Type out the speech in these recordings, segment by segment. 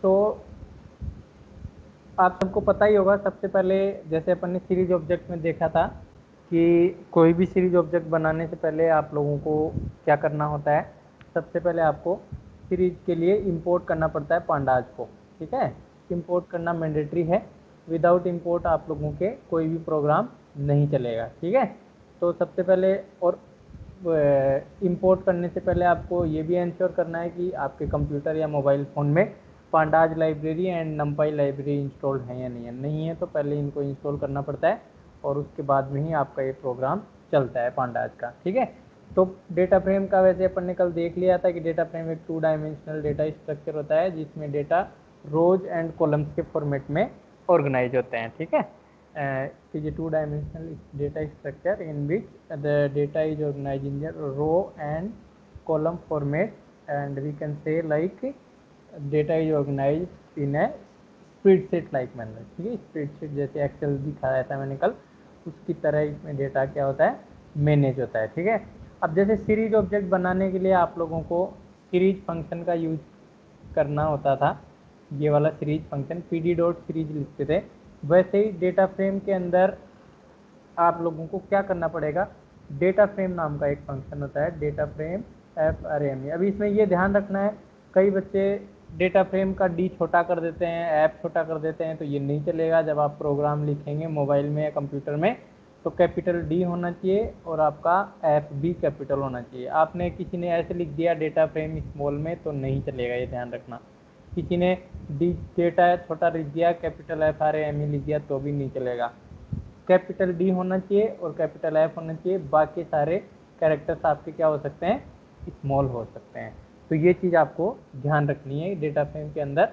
तो आप सबको पता ही होगा, सबसे पहले जैसे अपन ने सीरीज ऑब्जेक्ट में देखा था कि कोई भी सीरीज ऑब्जेक्ट बनाने से पहले आप लोगों को क्या करना होता है। सबसे पहले आपको सीरीज के लिए इंपोर्ट करना पड़ता है पांडाज को, ठीक है। इंपोर्ट करना मैंडेटरी है, विदाउट इंपोर्ट आप लोगों के कोई भी प्रोग्राम नहीं चलेगा, ठीक है। तो सबसे पहले और इंपोर्ट करने से पहले आपको ये भी इंश्योर करना है कि आपके कंप्यूटर या मोबाइल फ़ोन में pandas library and नंपाई library installed है या नहीं है। तो पहले इनको इंस्टॉल करना पड़ता है और उसके बाद में ही आपका ये प्रोग्राम चलता है पांडाज का, ठीक है। तो डेटा फ्रेम का वैसे अपन ने कल देख लिया था कि डेटा फ्रेम एक 2 डायमेंशनल डेटा स्ट्रक्चर होता है जिसमें डेटा रोज एंड कॉलम्स के फॉर्मेट में ऑर्गेनाइज होते हैं, ठीक है। it is a 2-dimensional data structure in which the data is organized in the row and column format, and we can say like data is organized in a spreadsheet like manner, ठीक है। Spreadsheet जैसे Excel दिखाया था मैंने कल, उसकी तरह इसमें डेटा क्या होता है, मैनेज होता है, ठीक है। अब जैसे सीरीज ऑब्जेक्ट बनाने के लिए आप लोगों को सीरीज फंक्शन का यूज करना होता था, ये वाला सीरीज फंक्शन pd.series लिखते थे। वैसे ही डेटा फ्रेम के अंदर आप लोगों को क्या करना पड़ेगा, डेटा फ्रेम नाम का एक फंक्शन होता है, डेटा फ्रेम frame। अभी इसमें ये ध्यान रखना है, कई बच्चे डेटा फ्रेम का डी छोटा कर देते हैं, ऐप छोटा कर देते हैं, तो ये नहीं चलेगा। जब आप प्रोग्राम लिखेंगे मोबाइल में या कंप्यूटर में तो कैपिटल डी होना चाहिए और आपका एफ भी कैपिटल होना चाहिए। आपने किसी ने ऐसे लिख दिया डेटा फ्रेम स्मॉल में तो नहीं चलेगा, ये ध्यान रखना। किसी ने डी डेटा छोटा लिख दिया, कैपिटल FRAME लिख दिया तो भी नहीं चलेगा। कैपिटल डी होना चाहिए और कैपिटल एफ होना चाहिए, बाकी सारे कैरेक्टर्स आपके क्या हो सकते हैं, स्मॉल हो सकते हैं। तो ये चीज़ आपको ध्यान रखनी है डेटा फ्रेम के अंदर।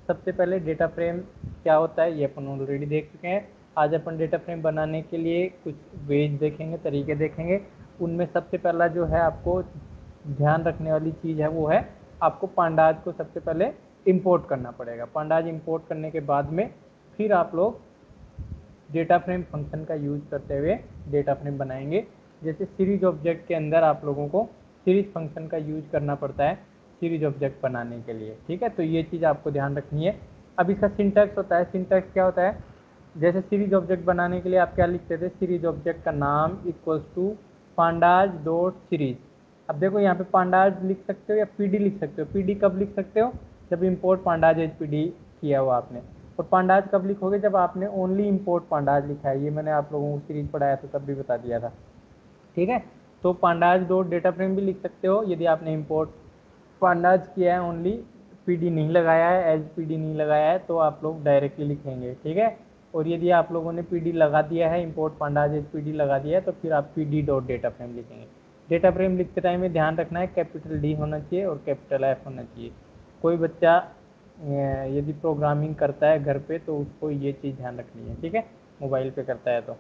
सबसे पहले डेटा फ्रेम क्या होता है ये अपन ऑलरेडी देख चुके हैं। आज अपन डेटा फ्रेम बनाने के लिए कुछ वेज देखेंगे, तरीके देखेंगे। उनमें सबसे पहला जो है आपको ध्यान रखने वाली चीज़ है वो है आपको पांडाज को सबसे पहले इंपोर्ट करना पड़ेगा। पांडाज इंपोर्ट करने के बाद में फिर आप लोग डेटा फ्रेम फंक्शन का यूज करते हुए डेटा फ्रेम बनाएंगे। जैसे सीरीज ऑब्जेक्ट के अंदर आप लोगों को सीरीज फंक्शन का यूज करना पड़ता है सीरीज ऑब्जेक्ट बनाने के लिए, ठीक है। तो ये चीज़ आपको ध्यान रखनी है। अब इसका सिंटैक्स होता है, सिंटैक्स क्या होता है, जैसे सीरीज ऑब्जेक्ट बनाने के लिए आप क्या लिखते थे, सीरीज ऑब्जेक्ट का नाम equals to pandas dot series. अब देखो यहाँ पे पांडाज लिख सकते हो या पीडी लिख सकते हो। पीडी कब लिख सकते हो, जब इंपोर्ट पांडाज एज पीडी किया हुआ आपने। और पांडाज कब लिखोगे, जब आपने ओनली इंपोर्ट पांडाज लिखा है। ये मैंने आप लोगों को सीरीज पढ़ाया था तब भी बता दिया था, ठीक है। तो पांडाज डॉट डेटा फ्रेम भी लिख सकते हो यदि आपने इंपोर्ट पांडाज किया है, ओनली पीडी नहीं लगाया है, एज पीडी नहीं लगाया है, तो आप लोग डायरेक्टली लिखेंगे, ठीक है। और यदि आप लोगों ने पीडी लगा दिया है, इंपोर्ट पांडाज एज पीडी लगा दिया है, तो फिर आप पीडी डॉट डेटा फ्रेम लिखेंगे। डेटा फ्रेम लिखते टाइम में ध्यान रखना है कैपिटल डी होना चाहिए और कैपिटल एफ होना चाहिए। कोई बच्चा यदि प्रोग्रामिंग करता है घर पे तो उसको ये चीज़ ध्यान रखनी है, ठीक है, मोबाइल पे करता है तो।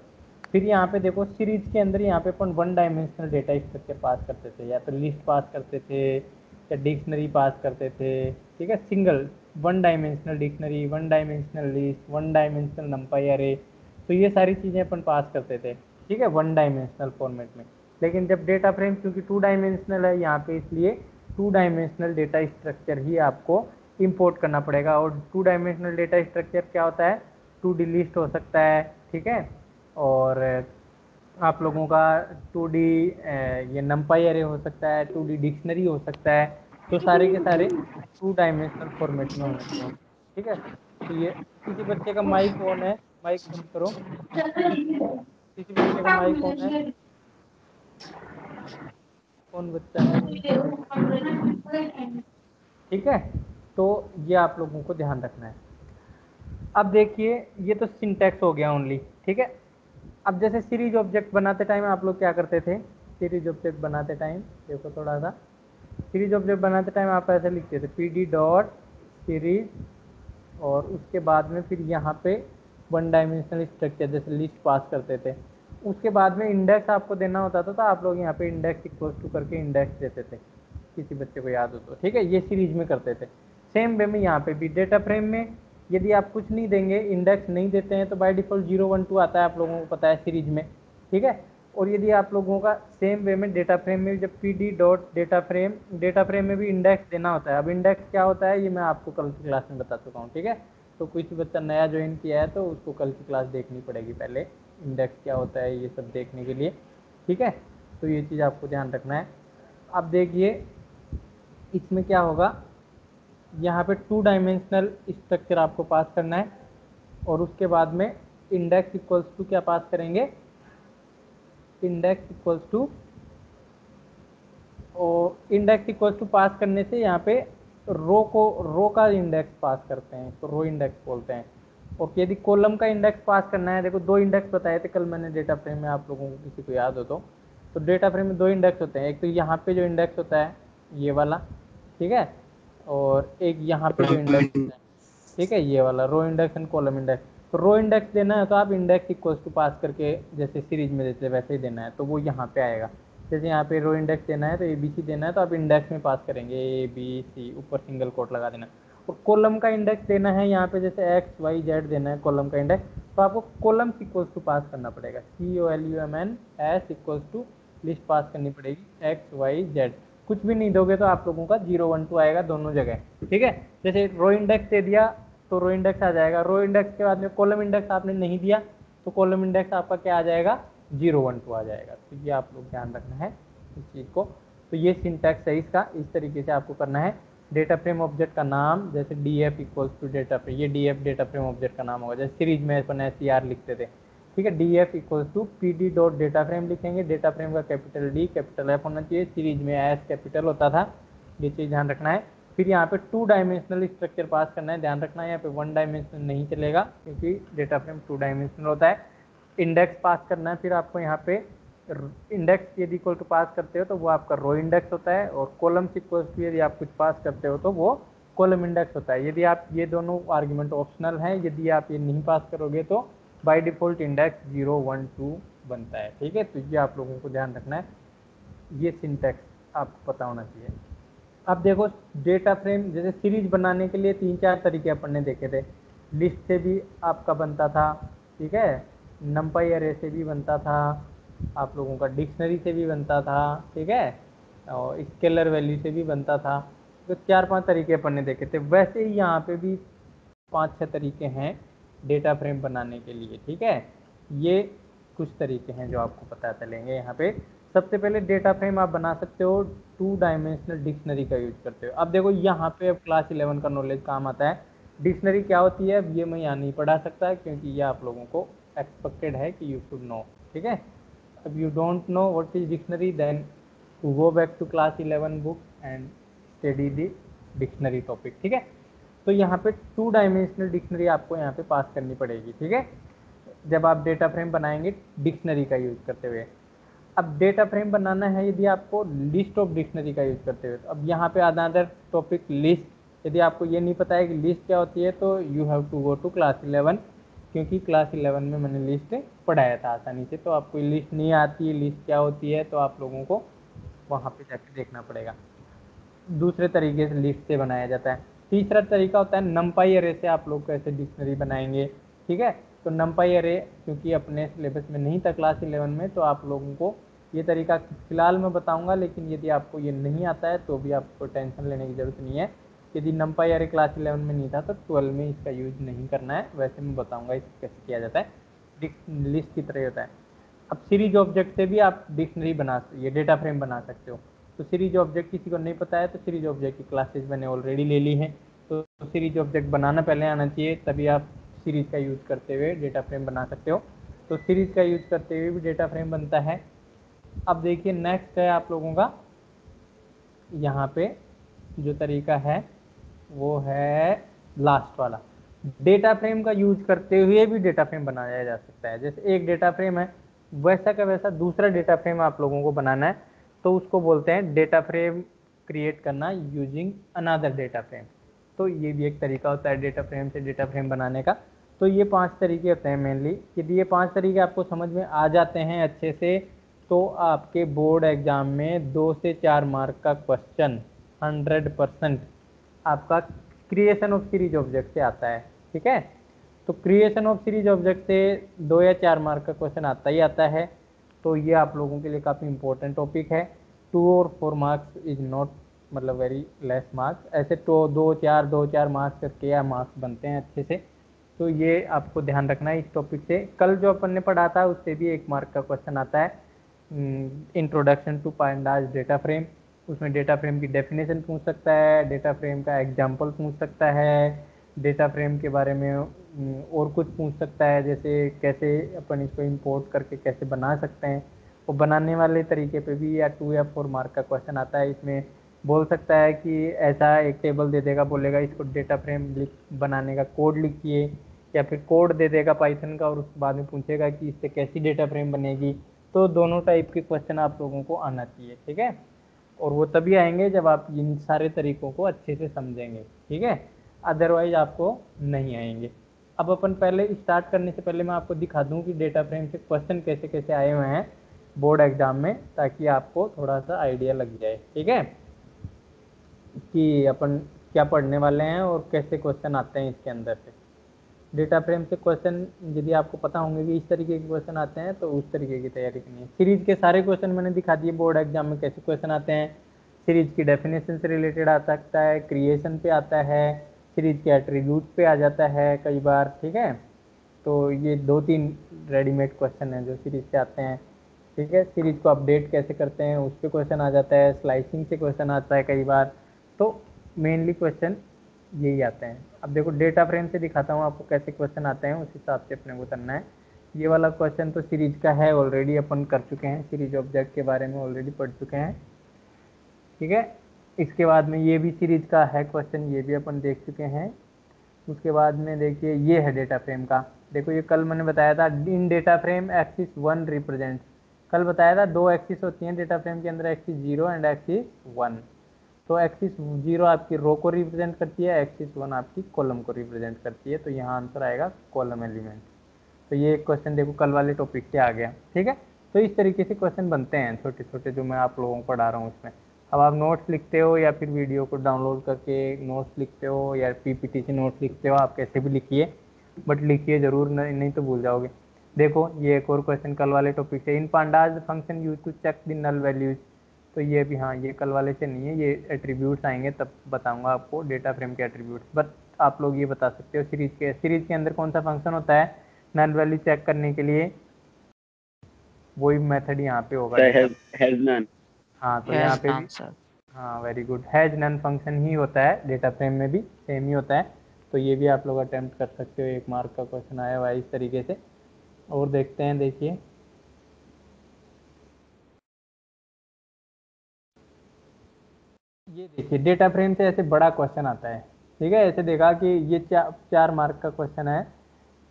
फिर यहाँ पे देखो सीरीज के अंदर यहाँ पे अपन 1 डायमेंशनल डेटा स्ट्रक्चर पास करते थे, या तो लिस्ट पास करते थे या डिक्शनरी पास करते थे, ठीक है। Single 1 dimensional dictionary, 1 dimensional list, 1 dimensional नंपाई अरे, तो ये सारी चीज़ें अपन पास करते थे, ठीक है, 1 डायमेंशनल फॉर्मेट में। लेकिन जब डेटा फ्रेम क्योंकि 2 डायमेंशनल है यहाँ पे, इसलिए 2 डायमेंशनल डेटा स्ट्रक्चर ही आपको इंपोर्ट करना पड़ेगा। और 2 डायमेंशनल डेटा स्ट्रक्चर क्या होता है, 2D लिस्ट हो सकता है, ठीक है। और आप लोगों का 2D ये नंपाई अरे हो सकता है, 2D डिक्शनरी हो सकता है। तो सारे के सारे 2 डायमेंशनल फॉर्मेट में होने चाहिए, ठीक है। तो ये किसी बच्चे का माइक ऑन है, माइक बंद करो। किसी बच्चे का माइक ऑन है, कौन बच्चा है, ठीक है। तो ये आप लोगों को ध्यान रखना है। अब देखिए ये तो सिंटैक्स हो गया ओनली, ठीक है। अब जैसे सीरीज ऑब्जेक्ट बनाते टाइम आप लोग क्या करते थे, सीरीज ऑब्जेक्ट बनाते टाइम देखो थोड़ा सा, सीरीज ऑब्जेक्ट बनाते टाइम आप ऐसे लिखते थे पीडी डॉट सीरीज, और उसके बाद में फिर यहाँ पे 1 डायमेंशनल स्ट्रक्चर जैसे लिस्ट पास करते थे। उसके बाद में इंडेक्स आपको देना होता था, तो आप लोग यहाँ पे इंडेक्स इक्वल्स टू करके इंडेक्स देते थे, किसी बच्चे को याद हो तो, ठीक है। ये सीरीज में करते थे। सेम वे में यहाँ पे भी डेटा फ्रेम में यदि आप कुछ नहीं देंगे, इंडेक्स नहीं देते हैं, तो बाय डिफॉल्ट 0 1 2 आता है, आप लोगों को पता है सीरीज में, ठीक है। और यदि आप लोगों का सेम वे में डेटा फ्रेम में जब pd डॉट डेटा फ्रेम में भी इंडेक्स देना होता है। अब इंडेक्स क्या होता है ये मैं आपको कल की क्लास में बता चुका हूँ, ठीक है। तो कोई बच्चा नया ज्वाइन किया है तो उसको कल की क्लास देखनी पड़ेगी पहले, इंडेक्स क्या होता है ये सब देखने के लिए, ठीक है। तो ये चीज़ आपको ध्यान रखना है। अब देखिए इसमें क्या होगा, यहाँ पे 2 डायमेंशनल स्ट्रक्चर आपको पास करना है और उसके बाद में इंडेक्स इक्वल्स टू क्या पास करेंगे, इंडेक्स इक्वल्स टू, और इंडेक्स इक्वल्स टू पास करने से यहाँ पे रो का इंडेक्स पास करते हैं तो रो इंडेक्स बोलते हैं। और यदि कॉलम का इंडेक्स पास करना है, देखो 2 इंडेक्स बताए थे कल मैंने डेटा फ्रेम में, आप लोगों को किसी को याद हो तो डेटा फ्रेम में 2 इंडेक्स होते हैं, एक तो यहाँ पे जो इंडेक्स होता है ये वाला, ठीक है, और एक यहाँ पे जो इंडेक्स होता है, ठीक है, ये वाला row index and column index. तो रो इंडेक्स देना है तो आप इंडेक्स इक्वल्स टू पास करके जैसे सीरीज में देते वैसे ही देना है, तो वो यहाँ पे आएगा। जैसे यहाँ पे रो इंडेक्स देना है तो ABC देना है तो आप इंडेक्स में पास करेंगे ABC, ऊपर सिंगल कोट लगा देना। और कॉलम का इंडेक्स देना है यहाँ पे जैसे XYZ देना है कॉलम का इंडेक्स, तो आपको कॉलम इक्वल्स टू पास करना पड़ेगा, COLUMNS इक्वल्स टू लिस्ट पास करनी पड़ेगी XYZ। कुछ भी नहीं दोगे तो आप लोगों का 0 1 2 आएगा दोनों जगह, ठीक है। जैसे रो इंडेक्स दे दिया तो रो इंडेक्स आ जाएगा, रो इंडेक्स के बाद में कॉलम इंडेक्स आपने नहीं दिया तो कॉलम इंडेक्स आपका क्या आ जाएगा, 0 1 2 आ जाएगा। तो ये आप लोग ध्यान रखना है इस चीज़ को। तो ये सिंटैक्स है इसका, इस तरीके से आपको करना है। डेटा फ्रेम ऑब्जेक्ट का नाम जैसे DF equals to data frame, ये DF डेटा फ्रेम ऑब्जेक्ट का नाम होगा, जैसे सीरीज में अपन SCR लिखते थे, ठीक है। DF equals to PD dot data frame लिखेंगे, डेटा फ्रेम का कैपिटल D कैपिटल F होना चाहिए, सीरीज में S कैपिटल होता था, ये चीज़ ध्यान रखना है। फिर यहाँ पे 2 डायमेंशनल स्ट्रक्चर पास करना है, ध्यान रखना है यहाँ पे 1 डायमेंशनल नहीं चलेगा क्योंकि डेटा फ्रेम 2 डायमेंशनल होता है। इंडेक्स पास करना है, फिर आपको यहाँ पे इंडेक्स यदि इक्वल टू पास करते हो तो वो आपका रो इंडेक्स होता है, और कॉलम्स इक्वल टू यदि आप कुछ पास करते हो तो वो कॉलम इंडेक्स होता है। यदि आप ये दोनों आर्ग्यूमेंट ऑप्शनल हैं, यदि आप ये नहीं पास करोगे तो बाय डिफॉल्ट इंडेक्स 0 1 2 बनता है, ठीक है। तो ये आप लोगों को ध्यान रखना है, ये सिंटैक्स आपको पता होना चाहिए। अब देखो डेटा फ्रेम जैसे सीरीज बनाने के लिए 3-4 तरीके अपन ने देखे थे, लिस्ट से भी आपका बनता था, ठीक है, नंपाई अरे से भी बनता था, आप लोगों का डिक्शनरी से भी बनता था, ठीक है, और स्केलर वैल्यू से भी बनता था। तो 4-5 तरीके अपन ने देखे थे, वैसे ही यहाँ पे भी 5-6 तरीके हैं डेटा फ्रेम बनाने के लिए, ठीक है। ये कुछ तरीके हैं जो आपको पता चलेंगे यहाँ पे। सबसे पहले डेटा फ्रेम आप बना सकते हो 2 डायमेंशनल डिक्शनरी का यूज करते हो। अब देखो यहाँ पे अब क्लास 11 का नॉलेज काम आता है। डिक्शनरी क्या होती है अब ये मैं यहाँ नहीं पढ़ा सकता क्योंकि ये आप लोगों को एक्सपेक्टेड है कि यू शुड नो, ठीक है। अब you don't know what is dictionary, then go back to class 11 book and study the dictionary topic, ठीक है। तो यहाँ पे 2 डायमेंशनल डिक्शनरी आपको यहाँ पे पास करनी पड़ेगी, ठीक है, जब आप डेटा फ्रेम बनाएंगे डिक्शनरी का यूज करते हुए। अब डेटा फ्रेम बनाना है यदि आपको लिस्ट ऑफ डिक्शनरी का यूज करते हुए, तो अब यहाँ पे अनदर टॉपिक लिस्ट। यदि आपको ये नहीं पता है कि लिस्ट क्या होती है तो you have to go to class 11, क्योंकि क्लास 11 में मैंने लिस्ट पढ़ाया था आसानी से। तो आपको लिस्ट नहीं आती है, लिस्ट क्या होती है, तो आप लोगों को वहाँ पे जाके देखना पड़ेगा। दूसरे तरीके से लिस्ट से बनाया जाता है। तीसरा तरीका होता है नंपाई अरे से आप लोग कैसे डिक्शनरी बनाएंगे, ठीक है। तो नंपाई अरे क्योंकि अपने सिलेबस में नहीं था क्लास 11 में, तो आप लोगों को ये तरीका फिलहाल मैं बताऊंगा, लेकिन यदि आपको ये नहीं आता है तो भी आपको टेंशन लेने की ज़रूरत नहीं है। यदि नंपाई अरे क्लास 11 में नहीं था तो 12 में इसका यूज नहीं करना है, वैसे मैं बताऊँगा इस कैसे किया जाता है, लिस्ट की तरह होता है। अब सीरीज ऑब्जेक्ट से भी आप डिक्शनरी बना, ये डेटा फ्रेम बना सकते हो। तो सीरीज ऑब्जेक्ट किसी को नहीं पता है तो सीरीज ऑब्जेक्ट की क्लासेस मैंने ऑलरेडी ले ली हैं, तो सीरीज ऑब्जेक्ट बनाना पहले आना चाहिए, तभी आप सीरीज का यूज़ करते हुए डेटा फ्रेम बना सकते हो। तो सीरीज का यूज़ करते हुए भी डेटा फ्रेम बनता है। अब देखिए नेक्स्ट है आप लोगों का यहाँ पे जो तरीका है वो है लास्ट वाला, डेटा फ्रेम का यूज करते हुए भी डेटा फ्रेम बनाया जा सकता है। जैसे एक डेटा फ्रेम है वैसा का वैसा दूसरा डेटा फ्रेम आप लोगों को बनाना है, तो उसको बोलते हैं डेटा फ्रेम क्रिएट करना यूजिंग अनदर डेटा फ्रेम। तो ये भी एक तरीका होता है डेटा फ्रेम से डेटा फ्रेम बनाने का। तो ये 5 तरीके होते हैं मेनली। यदि ये 5 तरीके आपको समझ में आ जाते हैं अच्छे से तो आपके बोर्ड एग्जाम में 2 से 4 मार्क का क्वेश्चन 100% आपका क्रिएशन ऑफ सीरीज ऑब्जेक्ट से आता है, ठीक है। तो क्रिएशन ऑफ सीरीज ऑब्जेक्ट से 2 या 4 मार्क का क्वेश्चन आता ही आता है। तो ये आप लोगों के लिए काफ़ी इंपॉर्टेंट टॉपिक है। 2 और 4 मार्क्स इज नॉट मतलब वेरी लेस मार्क्स, ऐसे तो 2-4 मार्क्स करके या मार्क्स बनते हैं अच्छे से। तो ये आपको ध्यान रखना है इस टॉपिक से। कल जो अपन ने पढ़ा था उससे भी 1 मार्क का क्वेश्चन आता है, introduction to pandas data frame. उसमें डेटा फ्रेम की डेफिनेशन पूछ सकता है, डेटा फ्रेम का एग्जाम्पल पूछ सकता है, डेटा फ्रेम के बारे में और कुछ पूछ सकता है, जैसे कैसे अपन इसको इंपोर्ट करके कैसे बना सकते हैं। वो बनाने वाले तरीके पे भी या 2 या 4 मार्क का क्वेश्चन आता है। इसमें बोल सकता है कि ऐसा एक टेबल दे देगा, बोलेगा इसको डेटा फ्रेम बनाने का कोड लिखिए, या फिर कोड दे देगा पाइथन का और उसके बाद में पूछेगा कि इससे कैसी डेटा फ्रेम बनेगी। तो दोनों टाइप के क्वेश्चन आप लोगों को आना चाहिए, ठीक है। और वो तभी आएंगे जब आप इन सारे तरीकों को अच्छे से समझेंगे, ठीक है, अदरवाइज आपको नहीं आएंगे। अब अपन पहले स्टार्ट करने से पहले मैं आपको दिखा दूं कि डेटा फ्रेम से क्वेश्चन कैसे कैसे आए हुए हैं बोर्ड एग्जाम में, ताकि आपको थोड़ा सा आइडिया लग जाए, ठीक है, कि अपन क्या पढ़ने वाले हैं और कैसे क्वेश्चन आते हैं इसके अंदर से। डेटा फ्रेम से क्वेश्चन यदि आपको पता होंगे कि इस तरीके के क्वेश्चन आते हैं, तो उस तरीके की तैयारी करनी है। सीरीज के सारे क्वेश्चन मैंने दिखा दिए बोर्ड एग्जाम में कैसे क्वेश्चन आते हैं। सीरीज की डेफिनेशन से रिलेटेड आ सकता है, क्रिएशन पे आता है, सीरीज के एट्रीब्यूट पे आ जाता है कई बार, ठीक है। तो ये 2-3 रेडीमेड क्वेश्चन हैं जो सीरीज से आते हैं, ठीक है। सीरीज को अपडेट कैसे करते हैं उस पर क्वेश्चन आ जाता है, स्लाइसिंग से क्वेश्चन आता है कई बार। तो मेनली क्वेश्चन यही आते हैं। अब देखो डेटा फ्रेम से दिखाता हूँ आपको कैसे क्वेश्चन आते हैं, उस हिसाब से अपने को करना है। ये वाला क्वेश्चन तो सीरीज का है, ऑलरेडी अपन कर चुके हैं, सीरीज ऑब्जेक्ट के बारे में ऑलरेडी पढ़ चुके हैं, ठीक है। इसके बाद में ये भी सीरीज का है क्वेश्चन, ये भी अपन देख चुके हैं। उसके बाद में देखिए ये है डेटा फ्रेम का। देखो ये कल मैंने बताया था, इन डेटा फ्रेम एक्सिस 1 रिप्रेजेंट, कल बताया था 2 एक्सिस होती हैं डेटा फ्रेम के अंदर, एक्सिस 0 एंड एक्सिस 1। तो एक्सिस 0 आपकी रो को रिप्रेजेंट करती है, एक्सिस 1 आपकी कॉलम को रिप्रेजेंट करती है। तो यहाँ आंसर आएगा कॉलम एलिमेंट। तो ये एक क्वेश्चन देखो कल वाले टॉपिक से आ गया, ठीक है। तो इस तरीके से क्वेश्चन बनते हैं छोटे छोटे, जो मैं आप लोगों को पढ़ा रहा हूँ इसमें। अब आप नोट्स लिखते हो या फिर वीडियो को डाउनलोड करके नोट्स लिखते हो या पीपीटी से नोट्स लिखते हो, आप कैसे भी लिखिए, बट लिखिए ज़रूर, नहीं तो भूल जाओगे। देखो ये एक और क्वेश्चन कल वाले टॉपिक से, in pandas function use to check the null values. तो ये भी हाँ, ये कल वाले से नहीं है, ये एट्रीब्यूट्स आएंगे तब बताऊंगा आपको डेटा फ्रेम के एट्रीब्यूट्स। बट आप लोग ये बता सकते हो सीरीज के अंदर कौन सा फंक्शन होता है नल वैल्यू चेक करने के लिए, वही मेथड यहाँ पे होगा। Has none. हाँ तो यहाँ पे भी, हाँ very good, has none function ही होता है डेटा फ्रेम में भी, सेम ही होता है। तो ये भी आप लोग अटेम्प्ट कर सकते हो, 1 मार्क का क्वेश्चन आया हुआ है इस तरीके से। और देखते हैं, देखिए ये देखिए डेटा फ्रेम से ऐसे बड़ा क्वेश्चन आता है, ठीक है। ऐसे देखा कि ये 4 मार्क का क्वेश्चन है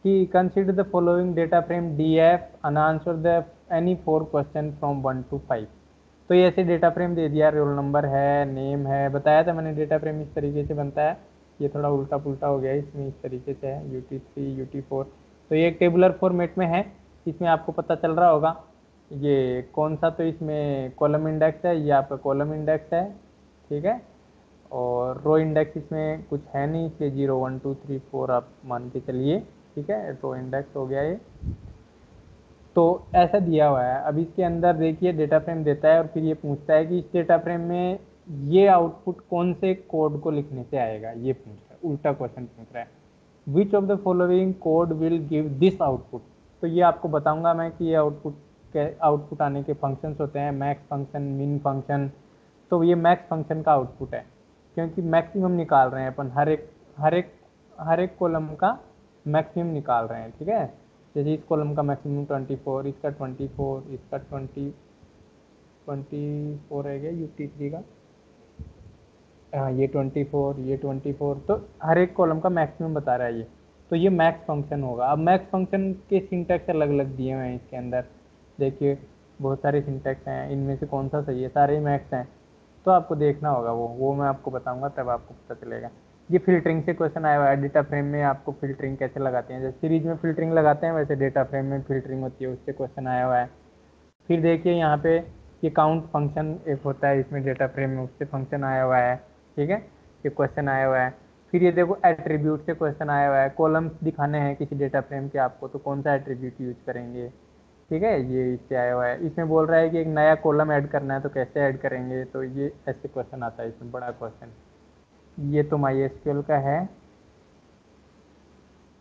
कि consider the following data frame D F and answer the any 4 question from 1 to 5। तो ये ऐसे डेटा फ्रेम दे दिया, रोल नंबर है, नेम है, बताया था मैंने डेटा फ्रेम इस तरीके से बनता है। ये थोड़ा उल्टा पुल्टा हो गया इसमें, इस तरीके से है UT3 UT4। तो ये एक टेबुलर फॉर्मेट में है, इसमें आपको पता चल रहा होगा ये कौन सा, तो इसमें कॉलम इंडेक्स है, ये आपका कॉलम इंडेक्स है, ठीक है। और रो इंडेक्स इसमें कुछ है नहीं, इसलिए 0 1 2 3 4 आप मान के चलिए, ठीक है। रो इंडेक्स हो गया ये। तो ऐसा दिया हुआ है। अब इसके अंदर देखिए डेटा फ्रेम देता है और फिर ये पूछता है कि इस डेटा फ्रेम में ये आउटपुट कौन से कोड को लिखने से आएगा, ये पूछ रहा है, उल्टा क्वेश्चन पूछ रहा है। Which of the following code will give this output. तो ये आपको बताऊंगा मैं कि ये आउटपुट आने के फंक्शंस होते हैं, मैक्स फंक्शन, मिन फंक्शन। तो ये मैक्स फंक्शन का आउटपुट है, क्योंकि मैक्सिमम निकाल रहे हैं अपन, हर एक कॉलम का मैक्सिमम निकाल रहे हैं, ठीक है। जैसे इस कॉलम का मैक्सिमम 24, इसका 24, इसका 24 है गया UT3 का, हाँ ये 24, ये 24। तो हर एक कॉलम का मैक्सिमम बता रहा है ये। तो ये मैक्स फंक्शन होगा। अब मैक्स फंक्शन के सिंटैक्स अलग अलग दिए हुए हैं इसके अंदर, देखिए बहुत सारे सिंटैक्स हैं, इनमें से कौन सा सही है, सारे ही मैक्स हैं। तो आपको देखना होगा, वो मैं आपको बताऊंगा तब आपको पता चलेगा। ये फिल्टरिंग से क्वेश्चन आया हुआ है, डेटा फ्रेम में आपको फिल्टरिंग कैसे लगाते हैं, जैसे सीरीज में फिल्टरिंग लगाते हैं वैसे डेटा फ्रेम में फिल्टरिंग होती है, उससे क्वेश्चन आया हुआ है। फिर देखिए यहाँ पे ये काउंट फंक्शन एक होता है इसमें डेटा फ्रेम में, उससे फंक्शन आया हुआ है, ठीक है, ये क्वेश्चन आया हुआ है। फिर ये देखो एट्रीब्यूट से क्वेश्चन आया हुआ है, कॉलम्स दिखाने हैं किसी डेटा फ्रेम के आपको, तो कौन सा एट्रीब्यूट यूज करेंगे, ठीक है, ये इससे आया हुआ है। इसमें बोल रहा है कि एक नया कॉलम ऐड करना है, तो कैसे ऐड करेंगे, तो ये ऐसे क्वेश्चन आता है इसमें, बड़ा क्वेश्चन। ये तो MySQL का है।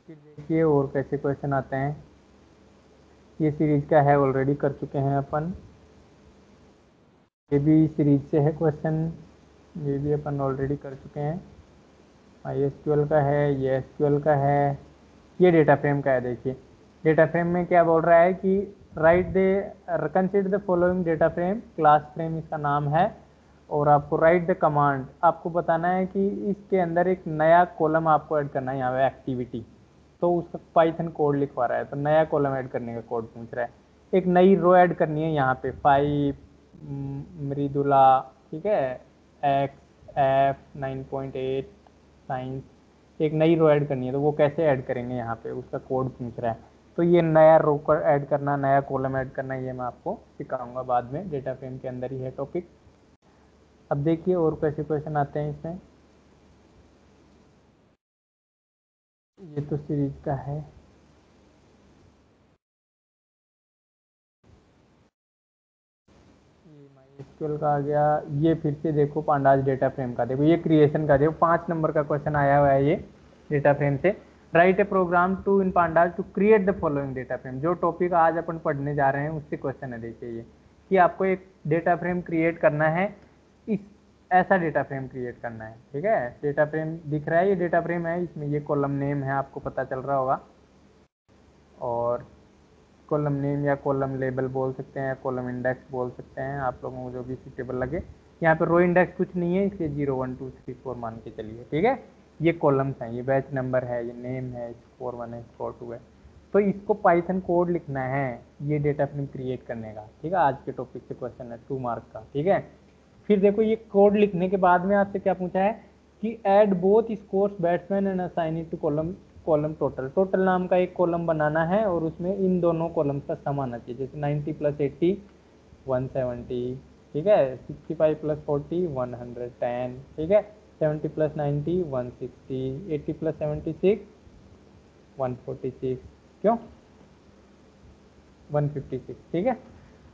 फिर देखिए और कैसे क्वेश्चन आते हैं, ये सीरीज का है, ऑलरेडी कर चुके हैं अपन। ये भी सीरीज से है क्वेश्चन, ये भी अपन ऑलरेडी कर चुके हैं। MySQL का है, ये SQL का है, ये डेटा फ्रेम का है। देखिए डेटा फ्रेम में क्या बोल रहा है कि right they consider the following data frame, class frame इसका नाम है, और आपको राइट द कमांड, आपको बताना है कि इसके अंदर एक नया कॉलम आपको ऐड करना है यहाँ पे एक्टिविटी, तो उसका पाइथन कोड लिखवा रहा है, तो नया कॉलम ऐड करने का कोड पूछ रहा है। एक नई रो ऐड करनी है यहाँ पे 5 मृदुला, ठीक है, XF 9.8 साइंस, एक नई रो ऐड करनी है, तो वो कैसे ऐड करेंगे यहाँ पे, उसका कोड पूछ रहा है। तो ये नया रो कर ऐड करना, नया कॉलम ऐड करना, ये मैं आपको सिखाऊंगा बाद में, डेटा फ्रेम के अंदर ही है टॉपिक। अब देखिए और कैसे क्वेश्चन आते हैं इसमें, ये तो सीरीज का है। ये MySQL का आ गया। ये फिर से देखो पांडाज डेटा फ्रेम का, देखो ये क्रिएशन का, देखो 5 नंबर का क्वेश्चन आया हुआ है ये डेटा फ्रेम से। Write a program to in pandas to create the following data frame, जो टॉपिक आज अपन पढ़ने जा रहे हैं उससे क्वेश्चन है। देखिए ये कि आपको एक डेटा फ्रेम क्रिएट करना है, इस ऐसा डेटा फ्रेम क्रिएट करना है, ठीक है। डेटा फ्रेम दिख रहा है, ये डेटा फ्रेम है, इसमें ये कॉलम नेम है, आपको पता चल रहा होगा, और कॉलम नेम या कॉलम लेबल बोल सकते हैं, कॉलम इंडेक्स बोल सकते हैं, आप लोगों को जो भी सूटेबल लगे। यहाँ पे रो इंडेक्स कुछ नहीं है, इसलिए 0 1 2 3 4 मान के चलिए, ठीक है। ये कॉलम्स हैं, ये बैच नंबर है, ये नेम है, स्कोर 1 है, स्कोर 2 है। तो इसको पाइथन कोड लिखना है ये डेटा फ्रेम क्रिएट करने का, ठीक है। आज के टॉपिक से क्वेश्चन है 2 मार्क का, ठीक है। फिर देखो ये कोड लिखने के बाद में आपसे क्या पूछा है कि add both scores batsman and assign it to column, column total, total नाम का एक कॉलम बनाना है, और उसमें इन दोनों कॉलम का सम आना चाहिए, जैसे 90 + 80 170, ठीक है, 65 + 40 110, ठीक है, 70 + 90 160, 80 + 76 146, क्यों 156, ठीक है।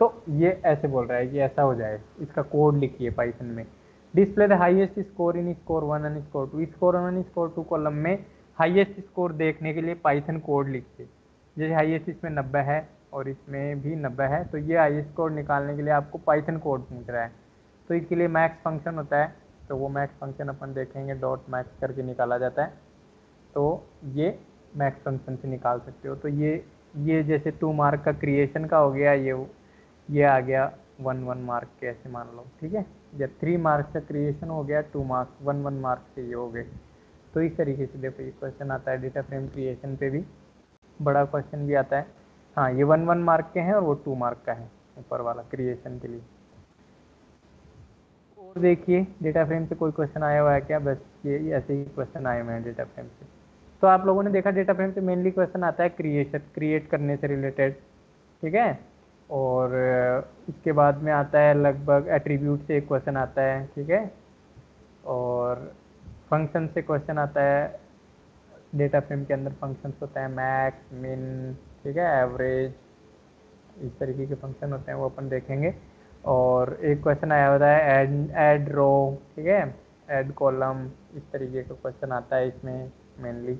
तो ये ऐसे बोल रहा है कि ऐसा हो जाए, इसका कोड लिखिए पाइथन में। Display the highest score in score 1 and score 2, score 1 score 2 column में हाईएस्ट स्कोर देखने के लिए पाइथन कोड लिखिए। जैसे हाईएस्ट इसमें 90 है और इसमें भी 90 है, तो ये हाईएस्ट स्कोर निकालने के लिए आपको पाइथन कोड पूछ रहा है। तो इसके लिए मैक्स फंक्शन होता है, तो वो मैक्स फंक्शन अपन देखेंगे, डॉट मैक्स करके निकाला जाता है, तो ये मैक्स फंक्शन से निकाल सकते हो। तो ये जैसे 2 मार्क का क्रिएशन का हो गया, ये आ गया 1 1 मार्क के, ऐसे मान लो, ठीक है। जब 3 मार्क्स का क्रिएशन हो गया, 2 मार्क्स 1 1 मार्क्स के ये हो गए। तो इस तरीके से देखो ये क्वेश्चन आता है डेटा फ्रेम क्रिएशन पे भी, बड़ा क्वेश्चन भी आता है। हाँ ये 1 1 मार्क के हैं और वो 2 मार्क का है ऊपर वाला क्रिएशन के लिए। और देखिए डेटा फ्रेम से कोई क्वेश्चन आया हुआ है क्या, बस ये ऐसे ही क्वेश्चन आए हुए हैं डेटा फ्रेम से। तो आप लोगों ने देखा डेटा फ्रेम से मेनली क्वेश्चन आता है क्रिएट करने से रिलेटेड, ठीक है। और इसके बाद में आता है लगभग एट्रीब्यूट से एक क्वेश्चन आता है, ठीक है। और फंक्शन से क्वेश्चन आता है, डेटा फ्रेम के अंदर फंक्शंस होते हैं मैक्स मिन, ठीक है, एवरेज, इस तरीके के फंक्शन होते हैं, वो अपन देखेंगे। और एक क्वेश्चन आया होता है ऐड रो, ठीक है, ऐड कॉलम, इस तरीके का क्वेश्चन आता है इसमें मेनली,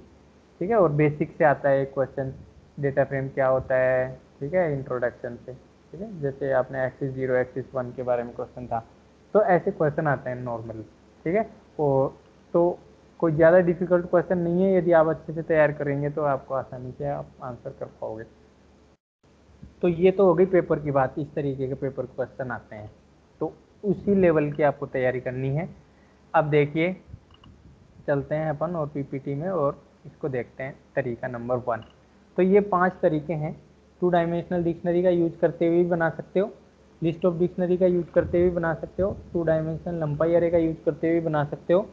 ठीक है। और बेसिक से आता है एक क्वेश्चन, डेटा फ्रेम क्या होता है, ठीक है, इंट्रोडक्शन से, ठीक है। जैसे आपने एक्सिस 0 एक्सिस 1 के बारे में क्वेश्चन था, तो ऐसे क्वेश्चन आते हैं नॉर्मल, ठीक है। और तो कोई ज़्यादा डिफिकल्ट क्वेश्चन नहीं है, यदि आप अच्छे से तैयार करेंगे तो आपको आसानी से आप आंसर कर पाओगे। तो ये तो हो गई पेपर की बात, इस तरीके के पेपर क्वेश्चन आते हैं, तो उसी लेवल की आपको तैयारी करनी है। अब देखिए चलते हैं अपन और पीपीटी में और इसको देखते हैं तरीका नंबर 1। तो ये 5 तरीके हैं, 2 डायमेंशनल डिक्शनरी का यूज करते हुए भी बना सकते हो, लिस्ट ऑफ डिक्शनरी का यूज करते हुए बना सकते हो, 2 डायमेंशनल लंपाई अरे का यूज करते हुए बना सकते हो,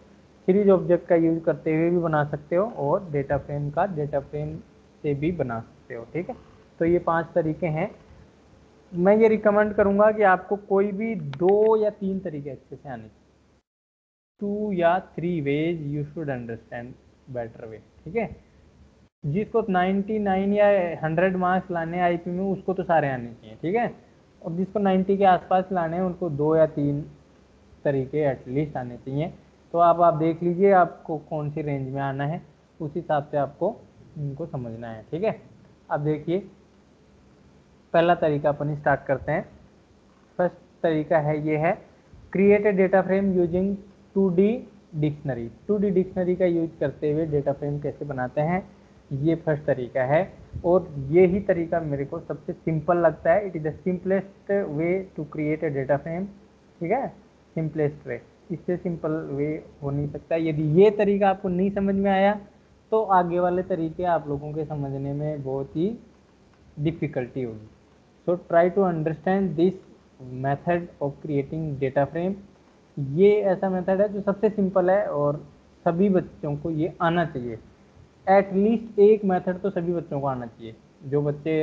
सीरीज ऑब्जेक्ट का यूज करते हुए भी बना सकते हो, और डेटा फ्रेम का डेटा फ्रेम से भी बना सकते हो, ठीक है। तो ये 5 तरीके हैं। मैं ये रिकमेंड करूंगा कि आपको कोई भी 2 या 3 तरीके अच्छे से आने चाहिए, 2 या 3 ways you should understand better way, ठीक है। जिसको 99 या 100 मार्क्स लाने आईपी में उसको तो सारे आने चाहिए, ठीक है। और जिसको 90 के आसपास लाने हैं उनको 2 या 3 तरीके एटलीस्ट आने चाहिए। तो आप देख लीजिए आपको कौन सी रेंज में आना है, उस हिसाब से आपको इनको समझना है, ठीक है। अब देखिए पहला तरीका अपन स्टार्ट करते हैं। फर्स्ट तरीका है ये है create a data frame using 2D dictionary. 2D dictionary का यूज करते हुए डेटा फ्रेम कैसे बनाते हैं, ये फर्स्ट तरीका है। और ये ही तरीका मेरे को सबसे सिंपल लगता है। It is the simplest way to create a data frame, ठीक है, सिंपलेस्ट वे। इससे सिंपल वे हो नहीं सकता। यदि ये तरीका आपको नहीं समझ में आया तो आगे वाले तरीके आप लोगों के समझने में बहुत ही डिफिकल्टी होगी। So try to understand this method of creating data frame. ये ऐसा मेथड है जो सबसे सिंपल है और सभी बच्चों को ये आना चाहिए। एटलीस्ट एक मेथड तो सभी बच्चों को आना चाहिए। जो बच्चे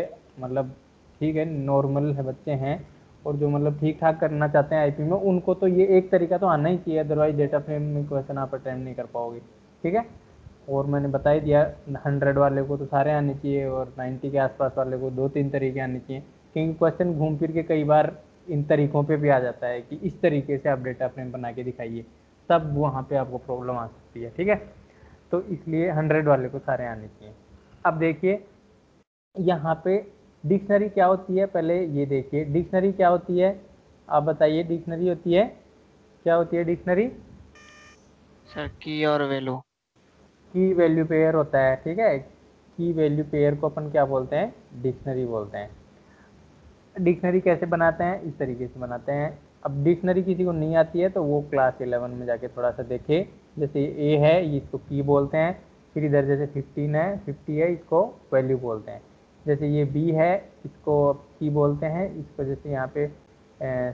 मतलब ठीक है नॉर्मल है बच्चे हैं और जो मतलब ठीक ठाक करना चाहते हैं आईपी में, उनको तो ये एक तरीका तो आना ही चाहिए, अदरवाइज डेटा फ्रेम में क्वेश्चन आप अटेम्प्ट नहीं कर पाओगे, ठीक है। और मैंने बता ही दिया 100 वाले को तो सारे आने चाहिए और 90 के आसपास वाले को 2-3 तरीके आने चाहिए, क्योंकि क्वेश्चन घूम फिर के कई बार इन तरीकों पे भी आ जाता है कि इस तरीके से आप डेटा फ्रेम बना के दिखाइए, तब वहाँ पे आपको प्रॉब्लम आ सकती है, ठीक है। तो इसलिए 100 वाले को सारे आने चाहिए। अब देखिए यहाँ पे डिक्शनरी क्या होती है, पहले ये देखिए डिक्शनरी क्या होती है, आप बताइए। डिक्शनरी होती है, क्या होती है डिक्शनरी? सर की और वैल्यू। की वैल्यू पेयर होता है, ठीक है। की वैल्यू पेयर को अपन क्या बोलते हैं? डिक्शनरी बोलते हैं। डिक्शनरी कैसे बनाते हैं? इस तरीके से बनाते हैं। अब डिक्शनरी किसी को नहीं आती है तो वो क्लास 11 में जाके थोड़ा सा देखे। जैसे ए है इसको की बोलते हैं, फिर इधर जैसे 15 है 50 है इसको वैल्यू बोलते हैं। जैसे ये बी है इसको की बोलते हैं, इसको जैसे यहाँ पे